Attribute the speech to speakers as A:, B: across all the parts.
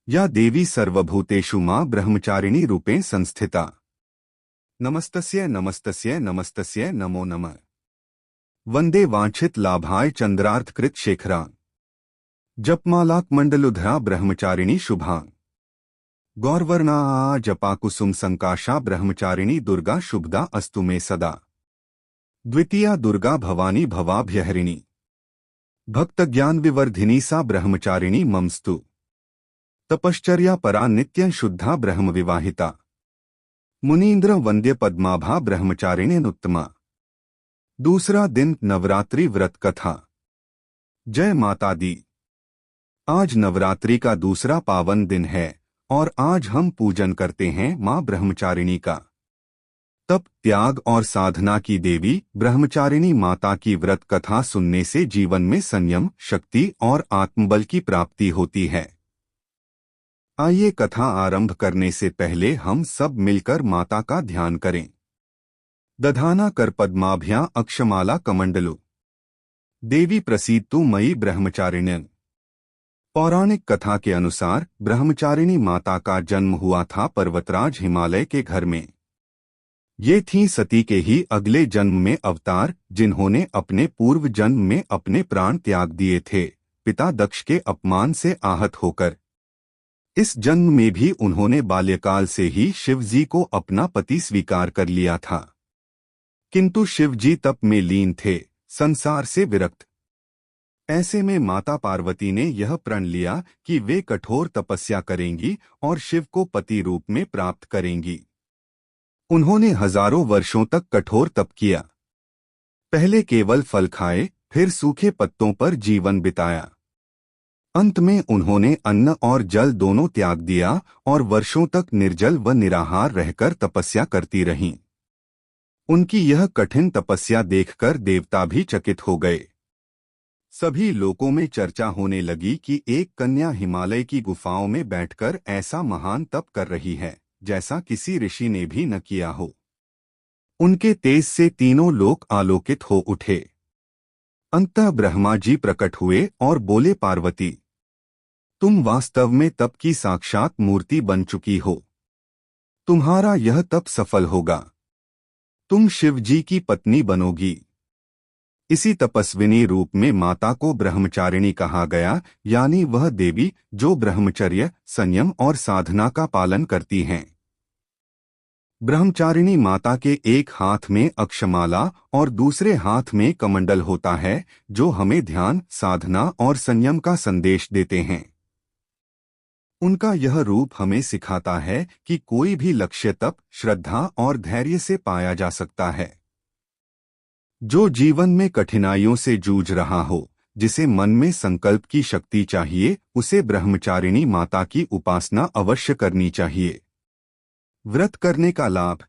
A: या देवी सर्वभूतेषु मां ब्रह्मचारिणी रूपेण संस्थिता। नमस्तस्य नमस्तस्य नमस्तस्य नमो नमः। वंदे वांछित लाभाय चंद्रार्थकृत शेखरा। जपमालाकमंडलुधरा ब्रह्मचारिणी शुभा। गौरवर्णा जपाकुसुम संकाशा ब्रह्मचारिणी दुर्गा शुभदा अस्तु मे सदा। द्वितीया दुर्गा भवानी भवाभ्यहरिणी। भक्त ज्ञान विवर्धिनी सा ब्रह्मचारिणी ममस्तु। तपश्चर्या परा नित्य शुद्धा ब्रह्म विवाहिता। मुनीन्द्र वंद्य पद्माभा ब्रह्मचारिणीनुत्तमा। दूसरा दिन नवरात्रि व्रत कथा। जय माता दी। आज नवरात्रि का दूसरा पावन दिन है और आज हम पूजन करते हैं मां ब्रह्मचारिणी का। तप, त्याग और साधना की देवी ब्रह्मचारिणी माता की व्रत कथा सुनने से जीवन में संयम, शक्ति और आत्मबल की प्राप्ति होती है। आइए कथा आरंभ करने से पहले हम सब मिलकर माता का ध्यान करें। दधाना कर पद्माभ्या अक्षमाला कमंडलु। देवी प्रसीदतु मयि ब्रह्मचारिण्यन। पौराणिक कथा के अनुसार ब्रह्मचारिणी माता का जन्म हुआ था पर्वतराज हिमालय के घर में। ये थीं सती के ही अगले जन्म में अवतार, जिन्होंने अपने पूर्व जन्म में अपने प्राण त्याग दिए थे, पिता दक्ष के अपमान से आहत होकर। इस जन्म में भी उन्होंने बाल्यकाल से ही शिवजी को अपना पति स्वीकार कर लिया था, किंतु शिवजी तप में लीन थे, संसार से विरक्त। ऐसे में माता पार्वती ने यह प्रण लिया कि वे कठोर तपस्या करेंगी और शिव को पति रूप में प्राप्त करेंगी। उन्होंने हजारों वर्षों तक कठोर तप किया। पहले केवल फल खाए, फिर सूखे पत्तों पर जीवन बिताया। अंत में उन्होंने अन्न और जल दोनों त्याग दिया और वर्षों तक निर्जल व निराहार रहकर तपस्या करती रहीं। उनकी यह कठिन तपस्या देखकर देवता भी चकित हो गए। सभी लोकों में चर्चा होने लगी कि एक कन्या हिमालय की गुफाओं में बैठकर ऐसा महान तप कर रही है, जैसा किसी ऋषि ने भी न किया हो। उनके तेज से तीनों लोक आलोकित हो उठे। अंततः ब्रह्मा जी प्रकट हुए और बोले, पार्वती, तुम वास्तव में तप की साक्षात मूर्ति बन चुकी हो। तुम्हारा यह तप सफल होगा। तुम शिव जी की पत्नी बनोगी। इसी तपस्विनी रूप में माता को ब्रह्मचारिणी कहा गया, यानी वह देवी जो ब्रह्मचर्य, संयम और साधना का पालन करती हैं। ब्रह्मचारिणी माता के एक हाथ में अक्षमाला और दूसरे हाथ में कमंडल होता है, जो हमें ध्यान, साधना और संयम का संदेश देते हैं। उनका यह रूप हमें सिखाता है कि कोई भी लक्ष्य तप, श्रद्धा और धैर्य से पाया जा सकता है। जो जीवन में कठिनाइयों से जूझ रहा हो, जिसे मन में संकल्प की शक्ति चाहिए, उसे ब्रह्मचारिणी माता की उपासना अवश्य करनी चाहिए। व्रत करने का लाभ।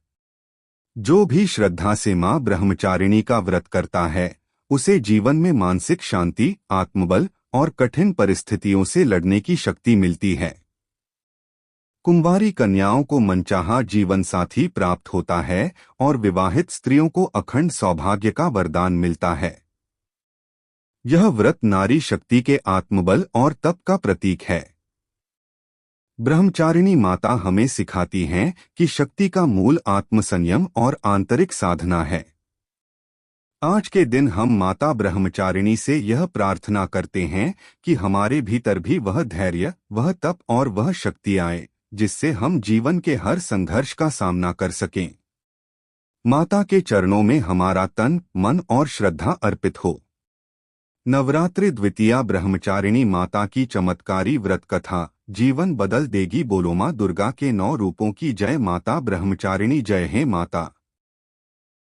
A: जो भी श्रद्धा से मां ब्रह्मचारिणी का व्रत करता है, उसे जीवन में मानसिक शांति, आत्मबल और कठिन परिस्थितियों से लड़ने की शक्ति मिलती है। कुंवारी कन्याओं को मनचाहा जीवन साथी प्राप्त होता है और विवाहित स्त्रियों को अखंड सौभाग्य का वरदान मिलता है। यह व्रत नारी शक्ति के आत्मबल और तप का प्रतीक है। ब्रह्मचारिणी माता हमें सिखाती हैं कि शक्ति का मूल आत्मसंयम और आंतरिक साधना है। आज के दिन हम माता ब्रह्मचारिणी से यह प्रार्थना करते हैं कि हमारे भीतर भी वह धैर्य, वह तप और वह शक्ति आए, जिससे हम जीवन के हर संघर्ष का सामना कर सकें। माता के चरणों में हमारा तन, मन और श्रद्धा अर्पित हो। नवरात्रि द्वितीया ब्रह्मचारिणी माता की चमत्कारी व्रत कथा। जीवन बदल देगी। बोलो मां दुर्गा के 9 रूपों की जय। माता ब्रह्मचारिणी जय। हे माता